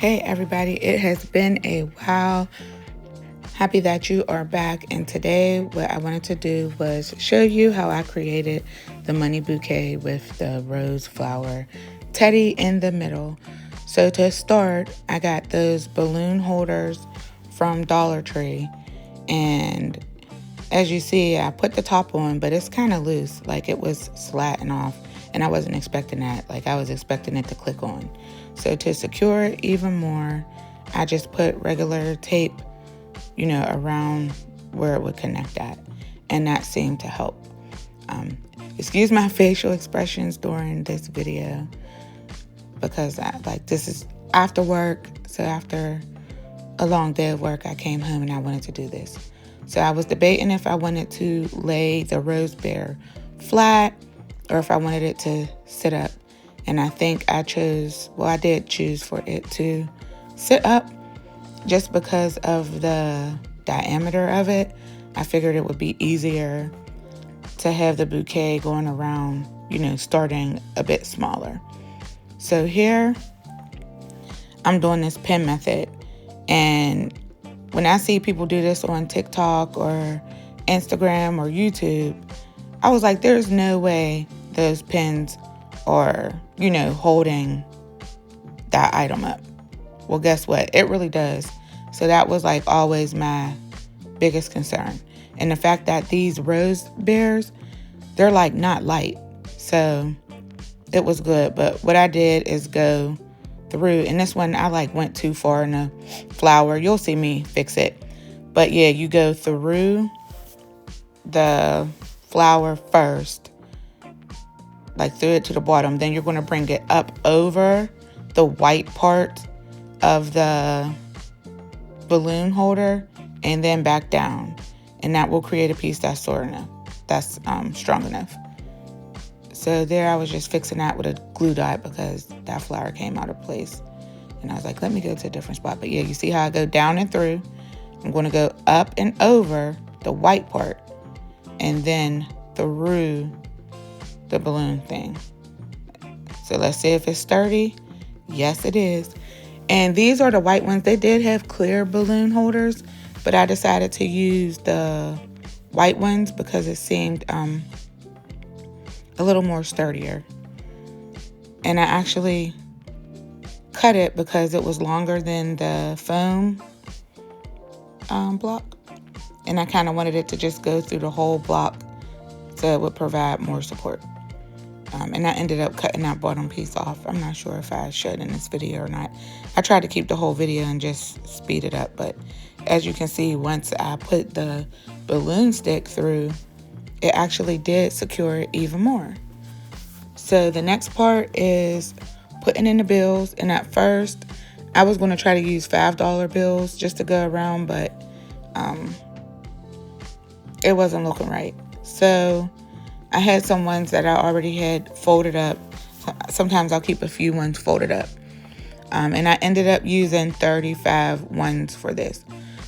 Hey everybody, it has been a while. Happy that you are back, and today what I wanted to do was show you how I created the money bouquet with the rose flower teddy in the middle. So to start, I got those balloon holders from Dollar Tree, and as you see, I put the top on, but it's kind of loose, like it was slatting off, and I wasn't expecting that. Like I was expecting it to click on. So to secure it even more, I just put regular tape, around where it would connect at, and that seemed to help. Excuse my facial expressions during this video because this is after work. So after a long day of work, I came home and I wanted to do this. So I was debating if I wanted to lay the rose bear flat or if I wanted it to sit up. And I think I did choose for it to sit up just because of the diameter of it. I figured it would be easier to have the bouquet going around, starting a bit smaller. So here I'm doing this pin method, and when I see people do this on TikTok or Instagram or YouTube, I was like, there's no way those pins are, holding that item up. Well, guess what? It really does. So that was always my biggest concern. And the fact that these rose bears, they're not light. So it was good. But what I did is go through, and this one I went too far in the flower. You'll see me fix it. But yeah, you go through the flower first, through it to the bottom. Then you're going to bring it up over the white part of the balloon holder and then back down. And that will create a piece that's strong enough. So there I was just fixing that with a glue dot because that flower came out of place. And I was like, let me go to a different spot. But yeah, you see how I go down and through. I'm going to go up and over the white part and then through the balloon thing. So let's see if it's sturdy. Yes, it is. And these are the white ones. They did have clear balloon holders, but I decided to use the white ones because it seemed a little more sturdier. And I actually cut it because it was longer than the foam block. And I kind of wanted it to just go through the whole block so it would provide more support. And I ended up cutting that bottom piece off. I'm not sure if I should in this video or not. I tried to keep the whole video and just speed it up. But as you can see, once I put the balloon stick through, it actually did secure it even more. So the next part is putting in the bills. And at first, I was going to try to use $5 bills just to go around, but it wasn't looking right. So I had some ones that I already had folded up. Sometimes I'll keep a few ones folded up. And I ended up using 35 ones for this.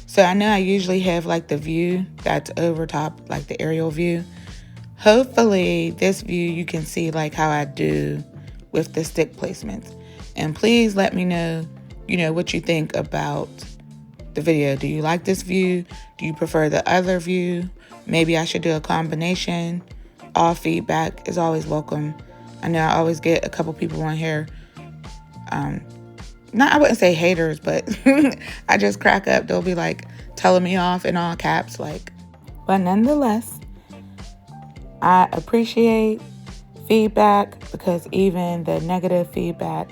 So I know I usually have the view that's over top, the aerial view. Hopefully this view you can see how I do with the stick placements. And please let me know, what you think about the video. Do you like this view? Do you prefer the other view? Maybe I should do a combination. All feedback is always welcome. I know I always get a couple people on here. I wouldn't say haters, but I just crack up. They'll be telling me off in all caps. But nonetheless, I appreciate feedback because even the negative feedback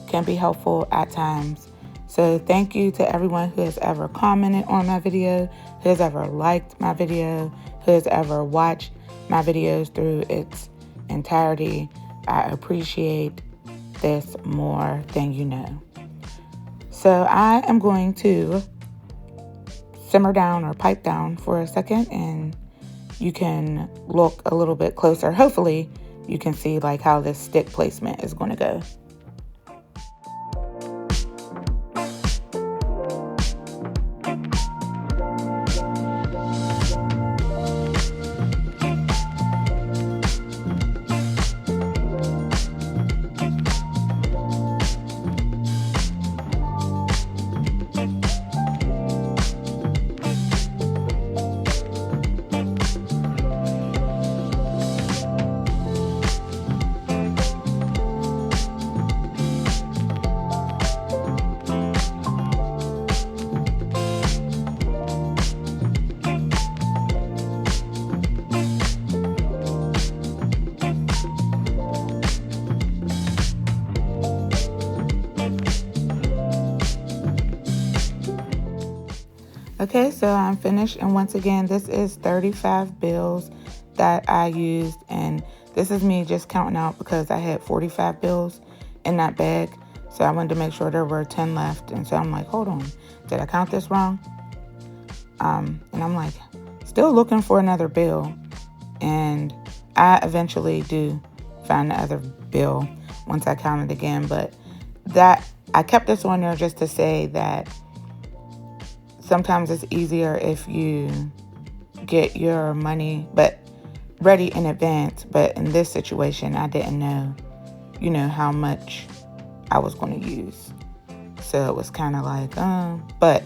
can be helpful at times. So thank you to everyone who has ever commented on my video, who has ever liked my video, who has ever watched my videos through its entirety. I appreciate this more than you know. So I am going to simmer down or pipe down for a second, and you can look a little bit closer. Hopefully you can see how this stick placement is going to go. Okay, so I'm finished, and once again, this is 35 bills that I used, and this is me just counting out because I had 45 bills in that bag, so I wanted to make sure there were 10 left. And so I'm like, hold on, did I count this wrong? And I'm like, still looking for another bill, and I eventually do find the other bill once I count it again. But that I kept this on there just to say that sometimes it's easier if you get your money but ready in advance. But in this situation, I didn't know, how much I was going to use. So it was kind of like, but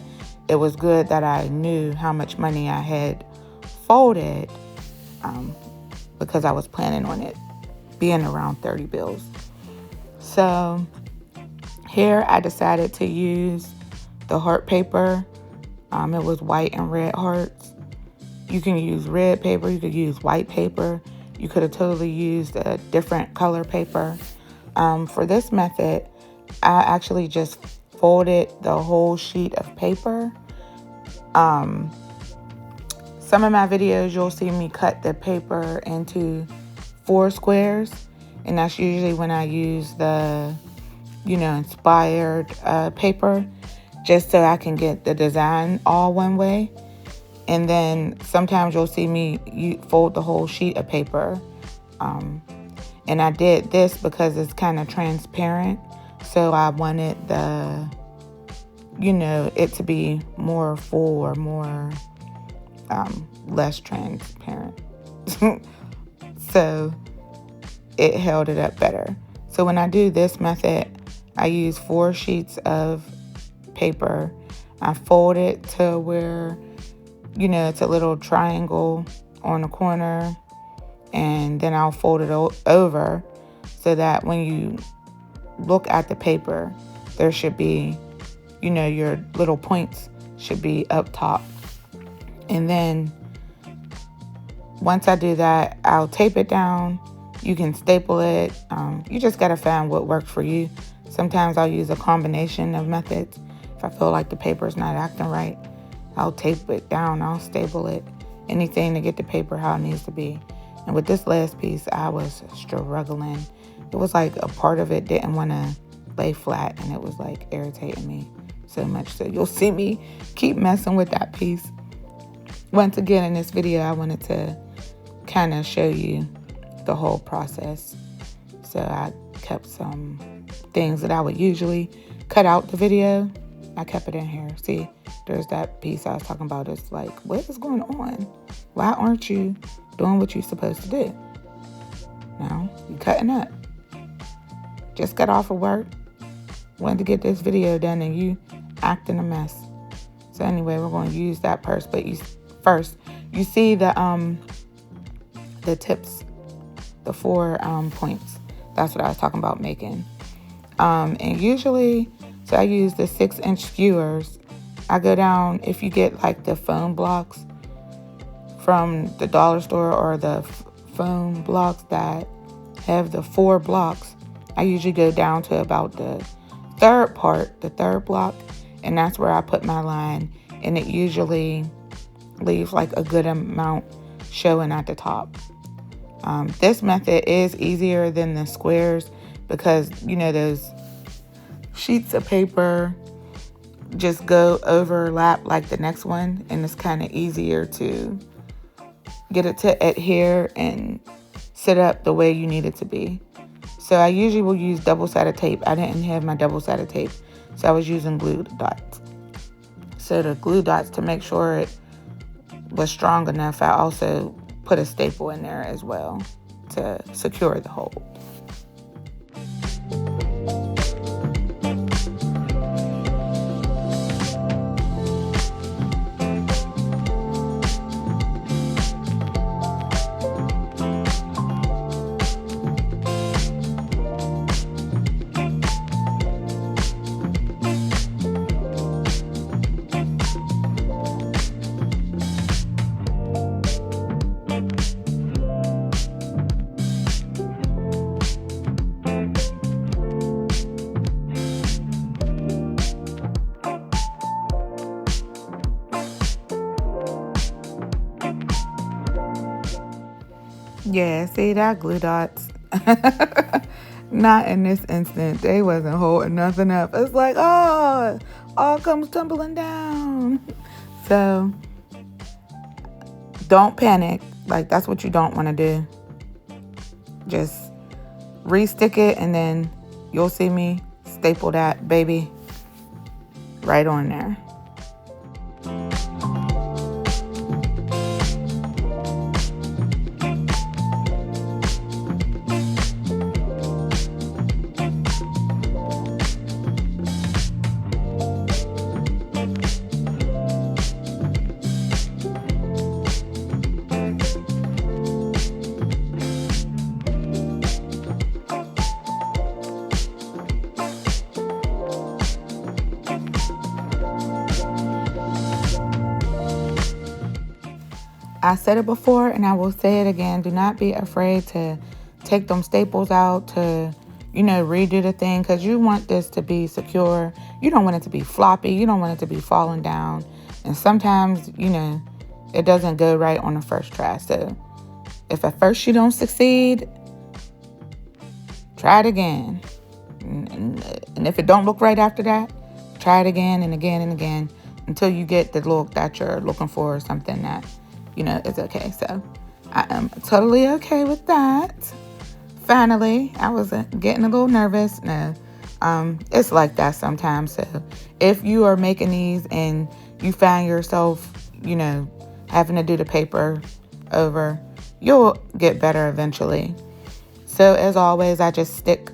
it was good that I knew how much money I had folded, because I was planning on it being around 30 bills. So here I decided to use the heart paper. It was white and red hearts. You can use red paper. You could use white paper. You could have totally used a different color paper. For this method, I actually just folded the whole sheet of paper. Some of my videos, you'll see me cut the paper into 4 squares. And that's usually when I use the, inspired paper, just so I can get the design all one way. And then sometimes you'll see me fold the whole sheet of paper. And I did this because it's kind of transparent. So I wanted it to be more full or more less transparent. So it held it up better. So when I do this method, I use 4 sheets of paper. I fold it to where, it's a little triangle on the corner, and then I'll fold it over so that when you look at the paper, there should be, your little points should be up top. And then once I do that, I'll tape it down. You can staple it. You just got to find what works for you. Sometimes I'll use a combination of methods. If I feel like the paper's not acting right, I'll tape it down. I'll staple it. Anything to get the paper how it needs to be. And with this last piece, I was struggling. It was like a part of it didn't want to lay flat, and it was like irritating me so much. So you'll see me keep messing with that piece. Once again, in this video, I wanted to kind of show you the whole process. So I kept some things that I would usually cut out the video. I kept it in here. See, there's that piece I was talking about. It's like, what is going on? Why aren't you doing what you're supposed to do? No, you're cutting up. Just got off of work. Wanted to get this video done, and you acting a mess. So anyway, we're going to use that purse. But you see the tips, the 4 points. That's what I was talking about making. And usually, so I use the 6-inch skewers. I go down, if you get like the foam blocks from the dollar store, or the foam blocks that have the 4 blocks, I usually go down to about the third block, and that's where I put my line. And it usually leaves like a good amount showing at the top. This method is easier than the squares because, those sheets of paper just go overlap like the next one, and it's kind of easier to get it to adhere and sit up the way you need it to be. So I usually will use double-sided tape. I didn't have my double-sided tape, so I was using glue dots. So the glue dots, to make sure it was strong enough, I also put a staple in there as well to secure the hold. Yeah, see that glue dots? Not in this instant. They wasn't holding nothing up. It's like, oh, all comes tumbling down. So don't panic. Like, that's what you don't want to do. Just re-stick it, and then you'll see me staple that baby right on there. I said it before and I will say it again. Do not be afraid to take them staples out to, redo the thing, because you want this to be secure. You don't want it to be floppy. You don't want it to be falling down. And sometimes, it doesn't go right on the first try. So if at first you don't succeed, try it again. And if it don't look right after that, try it again and again and again until you get the look that you're looking for, or something that is okay. So I am totally okay with that. Finally, I was getting a little nervous. No, it's like that sometimes. So if you are making these and you find yourself, having to do the paper over, you'll get better eventually. So as always, I just stick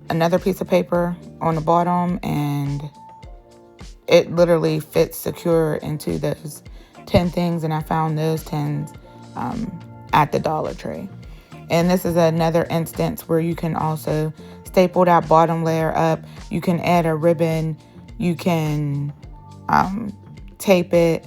another piece of paper on the bottom, and it literally fits secure into those 10 things, and I found those 10s at the Dollar Tree. And this is another instance where you can also staple that bottom layer up. You can add a ribbon. You can tape it.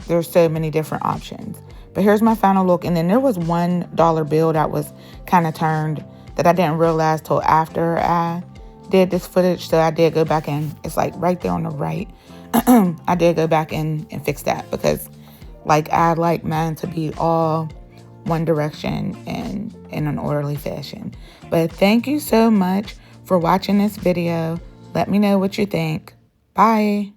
There's so many different options. But here's my final look. And then there was $1 bill that was kind of turned that I didn't realize till after I did this footage. So I did go back in. It's like right there on the right. I did go back in and fix that, because I like mine to be all one direction and in an orderly fashion. But thank you so much for watching this video. Let me know what you think. Bye.